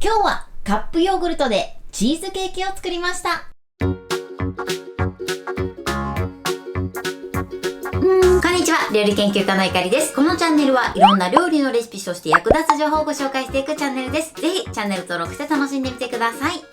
今日はカップヨーグルトでチーズケーキを作りました。こんにちは、料理研究家のいかりです。このチャンネルはいろんな料理のレシピ、そして役立つ情報をご紹介していくチャンネルです。ぜひチャンネル登録して楽しんでみてください。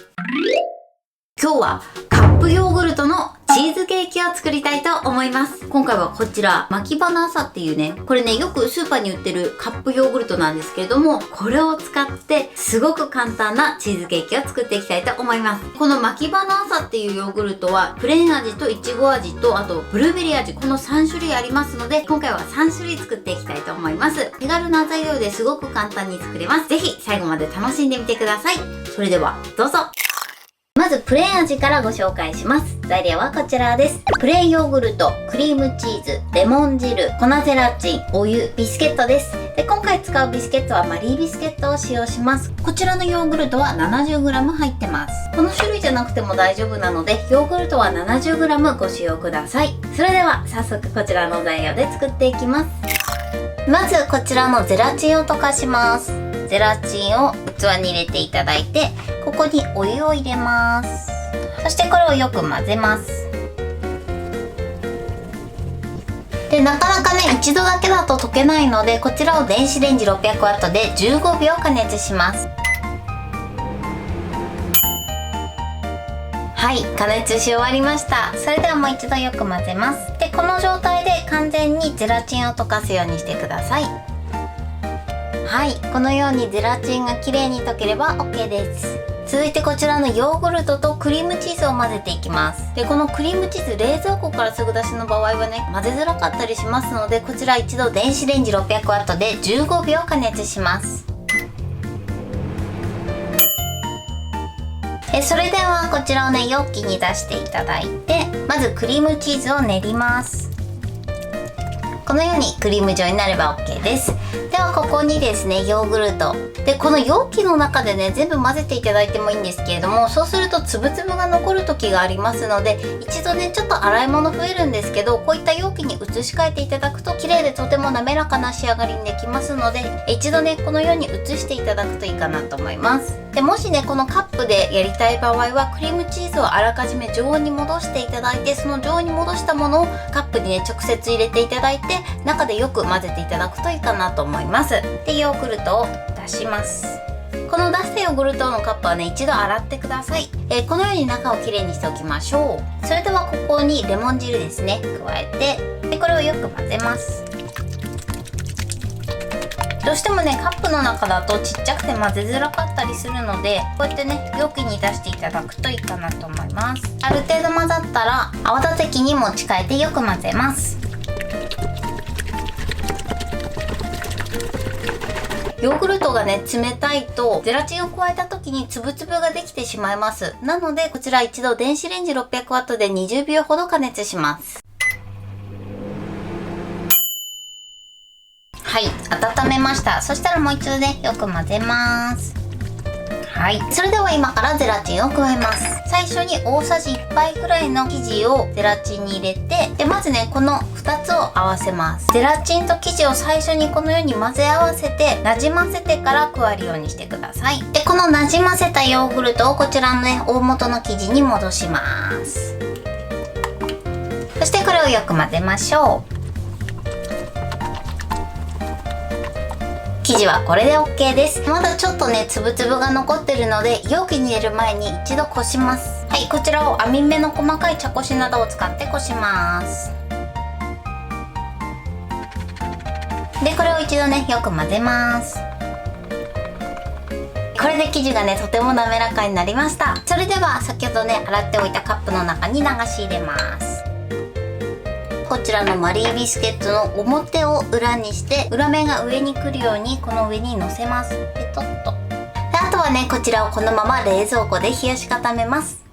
今日はカップヨーグルトのチーズケーキを作りたいと思います。今回はこちら、巻きバナーサっていうね、これね、よくスーパーに売ってるカップヨーグルトなんですけれども、これを使ってすごく簡単なチーズケーキを作っていきたいと思います。この巻きバナーサっていうヨーグルトは、プレーン味とイチゴ味と、あとブルーベリー味、この3種類ありますので、今回は3種類作っていきたいと思います。手軽な材料ですごく簡単に作れます。ぜひ最後まで楽しんでみてください。それでは、どうぞ。まずプレーン味からご紹介します。材料はこちらです。プレーンヨーグルト、クリームチーズ、レモン汁、粉ゼラチン、お湯、ビスケットです。で、今回使うビスケットはマリービスケットを使用します。こちらのヨーグルトは 70g 入ってます。この種類じゃなくても大丈夫なので、ヨーグルトは 70g ご使用ください。それでは早速こちらの材料で作っていきます。まずこちらのゼラチンを溶かします。ゼラチンを器に入れていただいて、ここにお湯を入れます。そしてこれをよく混ぜます。で、なかなかね、一度だけだと溶けないので、こちらを電子レンジ 600W で15秒加熱します。はい、加熱し終わりました。それではもう一度よく混ぜます。で、この状態で完全にゼラチンを溶かすようにしてください。はい、このようにゼラチンがきれいに溶ければ OK です。続いてこちらのヨーグルトとクリームチーズを混ぜていきます。で、このクリームチーズ、冷蔵庫からすぐ出しの場合はね、混ぜづらかったりしますので、こちら一度電子レンジ 600W で15秒加熱します。それではこちらをね、容器に出していただいて、まずクリームチーズを練ります。このようにクリーム状になれば OK です。ではここにですね、ヨーグルトで、この容器の中でね、全部混ぜていただいてもいいんですけれども、そうするとつぶつぶが残る時がありますので、一度ね、ちょっと洗い物増えるんですけど、こういった容器に移し替えていただくと綺麗でとても滑らかな仕上がりにできますので、一度ね、このように移していただくといいかなと思います。で、もしね、このカップでやりたい場合は、クリームチーズをあらかじめ常温に戻していただいて、その常温に戻したものをカップにね、直接入れていただいて、中でよく混ぜていただくといいかなと思います。で、ヨーグルトを出します。この出したヨーグルトのカップはね、一度洗ってください。このように中をきれいにしておきましょう。それではここにレモン汁ですね、加えて、でこれをよく混ぜます。どうしてもね、カップの中だとちっちゃくて混ぜづらかったりするので、こうやってね、容器に出していただくといいかなと思います。ある程度混ざったら、泡立て器に持ち替えてよく混ぜます。ヨーグルトがね、冷たいとゼラチンを加えた時につぶつぶができてしまいます。なのでこちら一度電子レンジ 600W で20秒ほど加熱します。はい、温めました。そしたらもう一度ね、よく混ぜます。はい、それでは今からゼラチンを加えます。最初に大さじ1杯くらいの生地をゼラチンに入れて、でまずね、この2つを合わせます。ゼラチンと生地を最初にこのように混ぜ合わせて、なじませてから加えるようにしてください。で、このなじませたヨーグルトをこちらのね、大元の生地に戻します。そしてこれをよく混ぜましょう。生地はこれで OK です。まだちょっとね、つぶつぶが残ってるので、容器に入れる前に一度こします。はい、こちらを網目の細かい茶こしなどを使ってこします。で、これを一度ね、よく混ぜます。これで生地がね、とても滑らかになりました。それでは先ほどね、洗っておいたカップの中に流し入れます。こちらのマリービスケットの表を裏にして、裏面が上に来るようにこの上に乗せます。ペトッと。で、あとはね、こちらをこのまま冷蔵庫で冷やし固めます。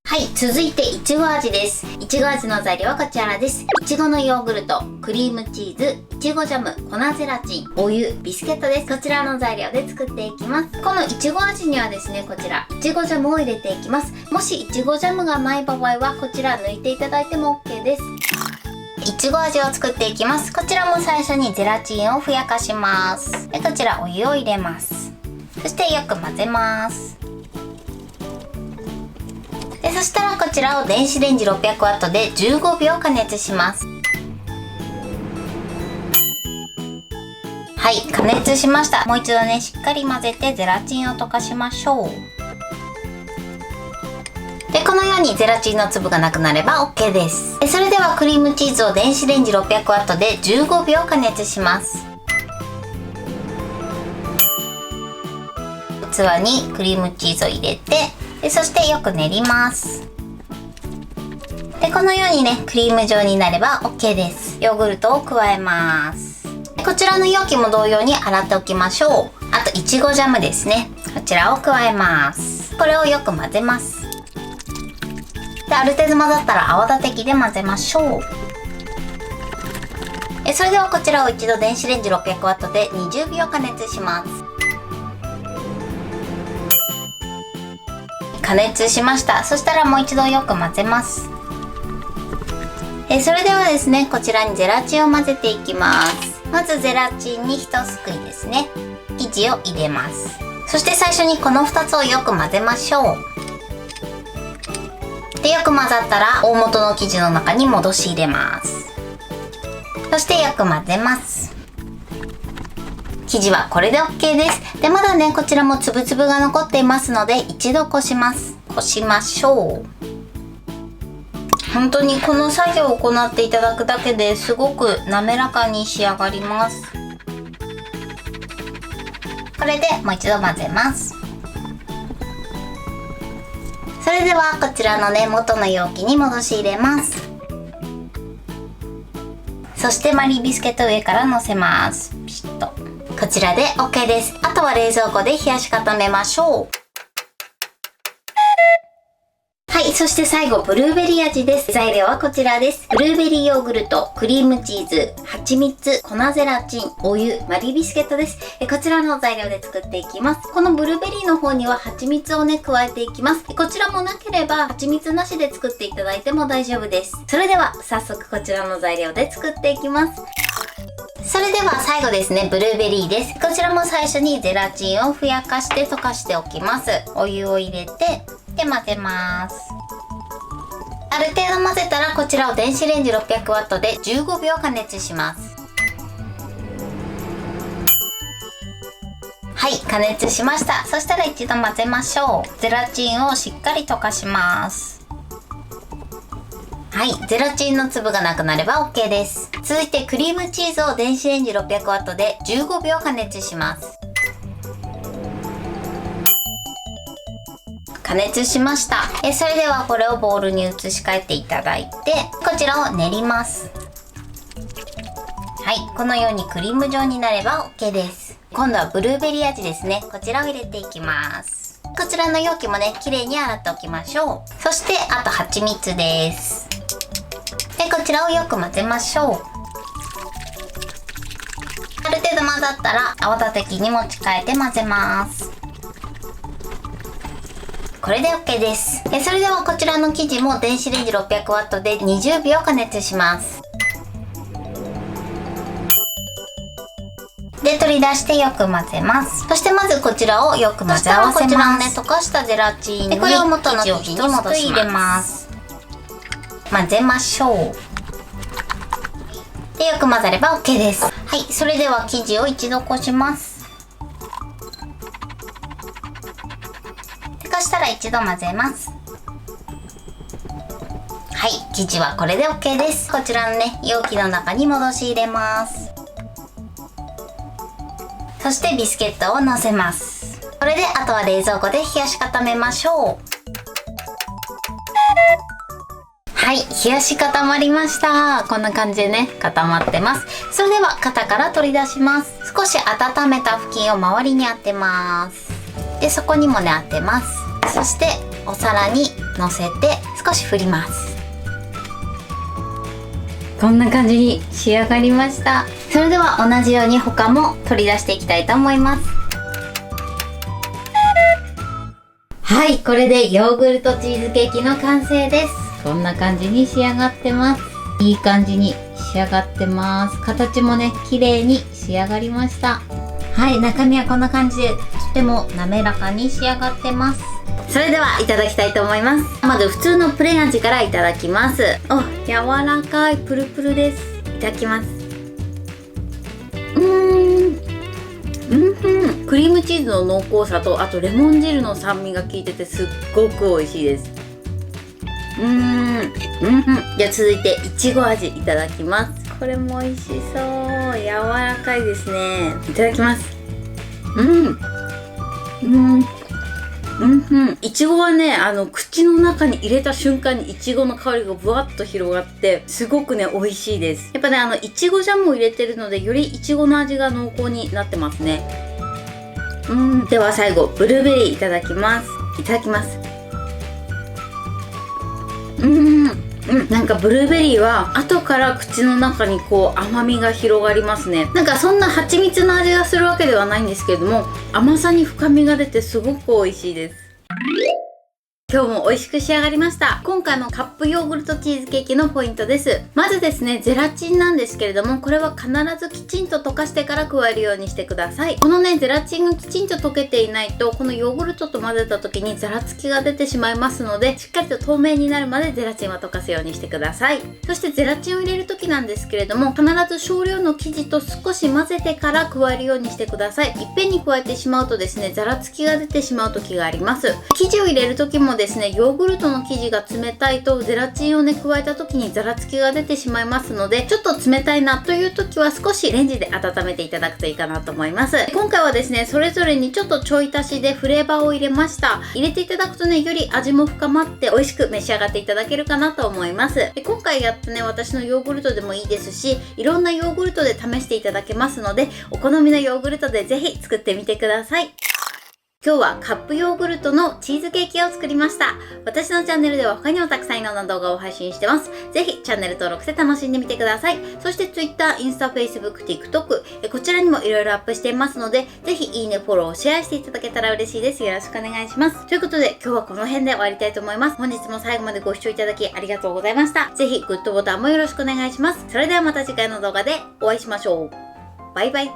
はい、続いていちご味です。いちご味の材料はこちらです。いちごのヨーグルト、クリームチーズ、いちごジャム、粉ゼラチン、お湯、ビスケットです。こちらの材料で作っていきます。このいちご味にはですね、こちらいちごジャムを入れていきます。もしいちごジャムがない場合はこちら抜いていただいても OK です。いちご味を作っていきます。こちらも最初にゼラチンをふやかします。で、こちらお湯を入れます。そしてよく混ぜます。で、そしたらこちらを電子レンジ 600W で15秒加熱します。はい、加熱しました。もう一度ね、しっかり混ぜてゼラチンを溶かしましょう。で、このようにゼラチンの粒がなくなれば OK です。それではクリームチーズを電子レンジ 600W で15秒加熱します。器にクリームチーズを入れて、でそしてよく練ります。で、このようにね、クリーム状になれば OK です。ヨーグルトを加えます。こちらの容器も同様に洗っておきましょう。あと、いちごジャムですね。こちらを加えます。これをよく混ぜます。で、ある程度混ざったら泡立て器で混ぜましょう。それではこちらを一度電子レンジ 600W で20秒加熱します。加熱しました。そしたらもう一度よく混ぜます。それではですね、こちらにゼラチンを混ぜていきます。まずゼラチンに1すくいですね。生地を入れます。そして最初にこの2つをよく混ぜましょう。で、よく混ざったら大元の生地の中に戻し入れます。そしてよく混ぜます。生地はこれで OK です。で、まだね、こちらも粒々が残っていますので、一度こします。こしましょう。本当にこの作業を行っていただくだけですごく滑らかに仕上がります。これでもう一度混ぜます。それではこちらのね、元の容器に戻し入れます。そしてマリービスケット上からのせます。ピシッと。こちらで OK です。あとは冷蔵庫で冷やし固めましょう。はい、そして最後、ブルーベリー味です。材料はこちらです。ブルーベリーヨーグルト、クリームチーズ、蜂蜜、粉ゼラチン、お湯、マリービスケットです。こちらの材料で作っていきます。このブルーベリーの方には蜂蜜をね、加えていきます。こちらもなければ、蜂蜜なしで作っていただいても大丈夫です。それでは、早速こちらの材料で作っていきます。それでは最後ですね、ブルーベリーです。こちらも最初にゼラチンをふやかして溶かしておきます。お湯を入れて、で混ぜます。ある程度混ぜたらこちらを電子レンジ 600W で15秒加熱します。はい、加熱しました。そしたら一度混ぜましょう。ゼラチンをしっかり溶かします。はい、ゼラチンの粒がなくなれば OK です。続いてクリームチーズを電子レンジ 600W で15秒加熱します。加熱しました。それではこれをボウルに移し替えていただいて、こちらを練ります。はい、このようにクリーム状になれば OK です。今度はブルーベリー味ですね。こちらを入れていきます。こちらの容器もね、綺麗に洗っておきましょう。そして、あと蜂蜜です。で、こちらをよく混ぜましょう。ある程度混ざったら、泡立て器に持ち替えて混ぜます。これで OK です。それではこちらの生地も電子レンジ 600W で20秒加熱します。で、取り出してよく混ぜます。そしてまずこちらをよく混ぜ合わせます。こちらをね、溶かしたゼラチンにこれを元の生地に戻し入れます。混ぜましょう。で、よく混ざれば OK です。はい、それでは生地を一度こします。こしたら一度混ぜます。はい、生地はこれで OK です。こちらのね、容器の中に戻し入れます。そしてビスケットをのせます。これであとは冷蔵庫で冷やし固めましょう。はい、冷やし固まりました。こんな感じでね、固まってます。それでは型から取り出します。少し温めた布巾を周りに当てます。で、そこにもね、当てます。そしてお皿にのせて少し振ります。こんな感じに仕上がりました。それでは同じように他も取り出していきたいと思います。はい、これでヨーグルトチーズケーキの完成です。こんな感じに仕上がってます。いい感じに仕上がってます。形もね、綺麗に仕上がりました。はい、中身はこんな感じで、とても滑らかに仕上がってます。それではいただきたいと思います。まず普通のプレーン味からいただきます。柔らかい、プルプルです。いただきます。クリームチーズの濃厚さと、あとレモン汁の酸味が効いててすっごく美味しいです。じゃあ続いていちご味いただきます。これも美味しそう。柔らかいですね。いただきます。いちごはね、口の中に入れた瞬間にいちごの香りがブワッと広がって、すごくね、美味しいです。やっぱね、いちごジャムを入れてるので、よりいちごの味が濃厚になってますね。では最後、ブルーベリーいただきます。いただきます。なんかブルーベリーは後から口の中にこう甘みが広がりますね。なんかそんな蜂蜜の味がするわけではないんですけれども、甘さに深みが出てすごく美味しいです。今日も美味しく仕上がりました。今回のカップヨーグルトチーズケーキのポイントです。まずですね、ゼラチンなんですけれども、これは必ずきちんと溶かしてから加えるようにしてください。このね、ゼラチンがきちんと溶けていないと、このヨーグルトと混ぜた時にザラつきが出てしまいますので、しっかりと透明になるまでゼラチンは溶かすようにしてください。そしてゼラチンを入れる時なんですけれども、必ず少量の生地と少し混ぜてから加えるようにしてください。いっぺんに加えてしまうとですね、ザラつきが出てしまう時があります。生地を入れる時もですね、ヨーグルトの生地が冷たいとゼラチンをね加えた時にザラつきが出てしまいますので、ちょっと冷たいなという時は少しレンジで温めていただくといいかなと思います。今回はですね、それぞれにちょっとちょい足しでフレーバーを入れました。入れていただくとね、より味も深まって美味しく召し上がっていただけるかなと思います。で、今回やったね、私のヨーグルトでもいいですし、いろんなヨーグルトで試していただけますので、お好みのヨーグルトでぜひ作ってみてください。今日はカップヨーグルトのチーズケーキを作りました。私のチャンネルでは他にもたくさんいろんな動画を配信してます。ぜひチャンネル登録して楽しんでみてください。そして Twitter、インスタ、Facebook、TikTok、こちらにもいろいろアップしていますので、ぜひいいね、フォロー、シェアしていただけたら嬉しいです。よろしくお願いします。ということで今日はこの辺で終わりたいと思います。本日も最後までご視聴いただきありがとうございました。ぜひグッドボタンもよろしくお願いします。それではまた次回の動画でお会いしましょう。バイバイ。